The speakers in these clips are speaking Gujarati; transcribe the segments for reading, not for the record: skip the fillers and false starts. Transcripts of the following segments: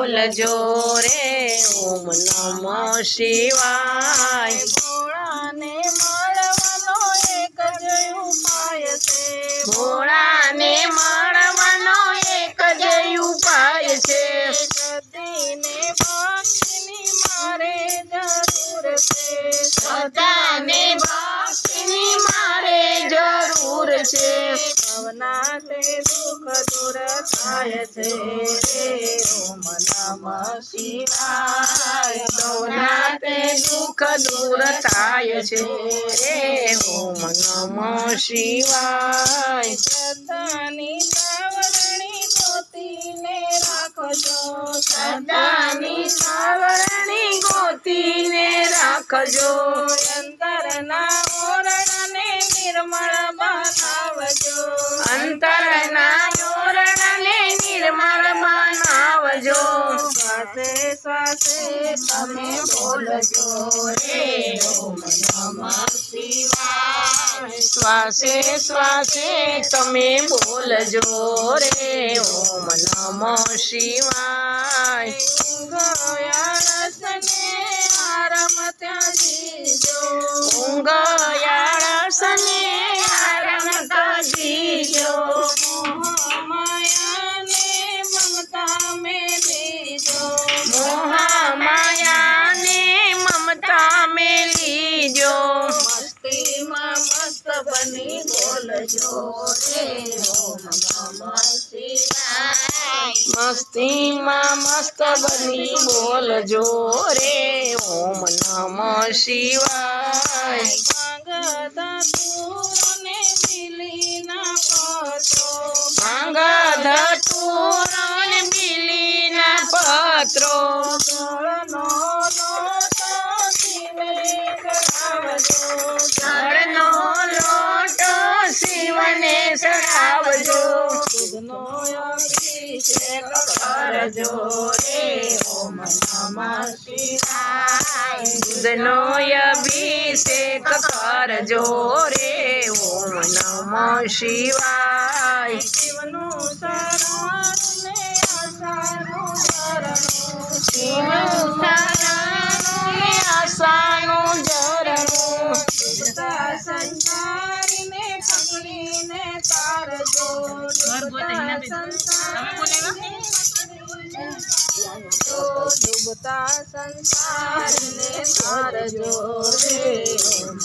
બોલજો રે ઓમ નમઃ શિવાય। ભોળાને મળવાનો એક જ ઉપાય છે, ભોળાને મળવાનો એક જ ઉપાય છે। સતીને ભક્તિની મારે જરૂર છે, સદાને ભક્તિની મારે જરૂર છે। ભવના તે દુઃખ દૂર થાય છે રે ઓમ નમઃ શિવાય। ભવના તે દુઃખ દૂર થાય છે રે ઓમ નમઃ શિવાય। શ્રદ્ધાની સાવરણી ગોતીને રાખજો, સદાની સાવરણી ગોતીને રાખજો। અંતરના ઓરડાને નિર્મળ બનાવજો, અંતરના ઓરડાને નિર્મળ બનાવજો। શ્વાસે શ્વાસે તમે બોલજો રે ઓમ નમઃ શિવાય। શ્વાસે શ્વાસે તમે બોલજો રે ઓમ નમઃ શિવાય। ઊંઘ આળસને આરામ ત્યાજીજો, ઊંઘ આળસને આરામ ત્યજીજો। માયાને મમતા મેલીજો, મોહ માયાને મમતા મેલીજો। મસ્તીમાં મસ્ત બની બોલજો રે ઓમ નમઃ શિવાય। મસ્તીમાં મસ્ત બની બોલજો રે ઓમ નમઃ શિવાય। ભાંગ ધતુરને બીલીના પત્રો, ભાંગ ધતુરો ને બીલીના પત્રો, જળનો લોટો શિવને ચડાવજો, જળનો લોટો શિવને ચડાવજો। દૂધનો અભિષેક કરજો રે ઓમ નમઃ શિવાય। દૂધનો અભિષેક કરજો રે ઓમ નમઃ શિવાય। શિવનું શરણને આશાનું શરણું, શિવનું શરણું ને આશાનું ઝરણું, ડૂબતા સંસારીને પકડીને તારજો, ડૂબતા સંસારીને તારજો રે ઓમ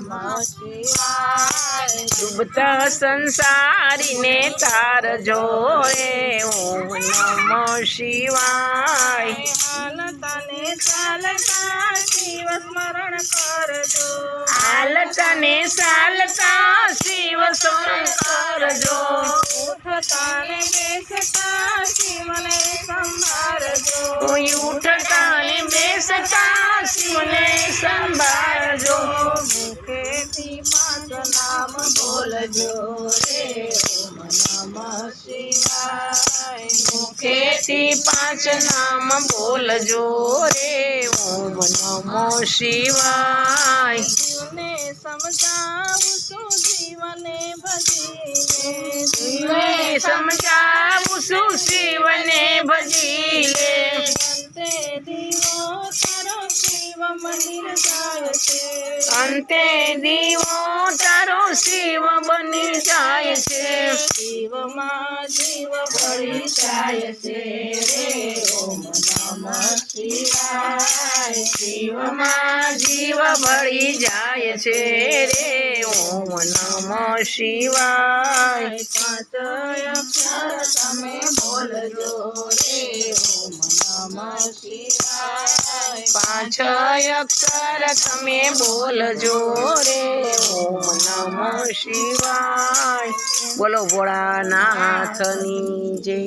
નમઃ શિવાય। ડૂબતા સંસારીને તારજો રે ઓમ નમઃ શિવાય। હાલતાને ચાલતા શિવ સ્મરણ કરજો, હાલતાને ચાલતા શિવ સ્મરણ કરજો, ઉઠતાને બેસતા શિવને સંભાળજો, ઉઠતા ને બેસતા શિવને સંભાળજો। મુખેથી 5 નામ બોલજો રે ઓમ નમઃ શિવાય। મુખેથી 5 નામ બોલજો રે ઓમ નમઃ શિવાય। શિવને સમજાવું છું જીવને ભજીને, શિવને સમજાવું છું શિવને ભજી લે, અંતે દીવો તારો શિવ મંદિર જાય છે, અંતે દીવો તારો શિવ બની જાય છે। શિવમાં જીવ ભળી જાય છે રે ઓમ નમઃ શિવાય। શિવમાં જીવ ભળી જાય છે રે ઓમ નમઃ શિવાય। 5 અક્ષર તમે બોલજો રે ઓમ નમઃ શિવાય। 5 અક્ષર તમે બોલજો રે ઓમ નમઃ શિવાય। બોલો ભોળાનાથની જય।